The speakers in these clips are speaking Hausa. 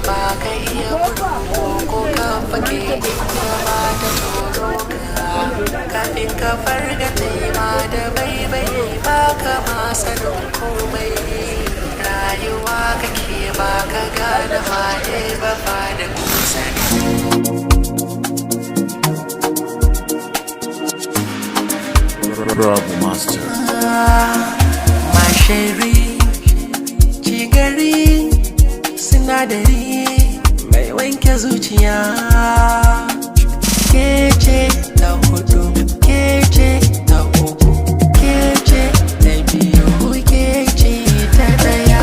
ba ka iya gudu ko ka fake ba ta tsoro ka kafin ka farga taima da baibai ba ka masanin komai rayuwa kake ba ka gane fade ba fada kusa Bravo Master. Masheri, cigari, sinadari mai wanke zuciya. Kece ta hudu, kece ta uku, kece ta biyu, kece ta daya.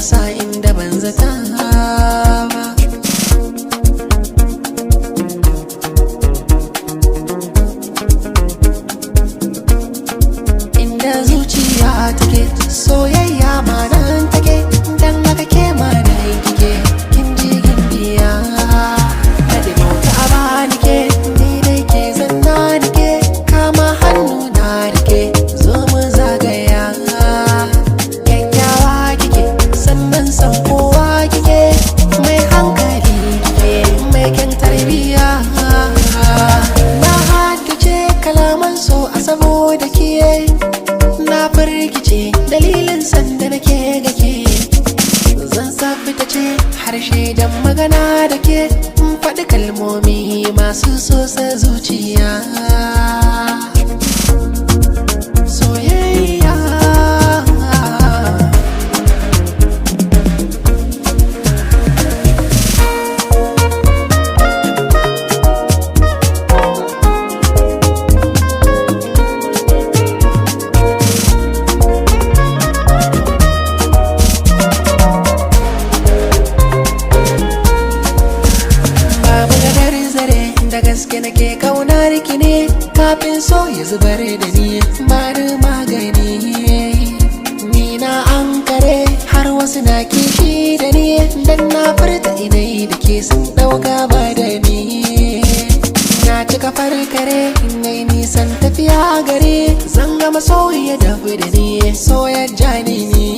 Sa inda ban zata ba inda zuciya take soyayya ma nan take dan haka ke ma da kike kin ji gimbiya hadi mota ba nike ni dai ke zanna nike kama hannu na rike zo mu zagaya san kowa kike mai hankali kike mai kyan tarbiya na haddace kalaman so a saboda kiye na firgice dalilin sanda nake gake zan sabita ce harshe dan magana da ke faɗi kalmomi masu sosa zuciya soyayya da gaske nake kaunar ki ne kafin so ya zubar da ni bani magani ni na ankare har wasu na kishi da ni dan na furta inai da ke sun dauka ba da ni na cika farkare nai nisan tafiya gare zan gama so ya dafu da ni so ya jani ni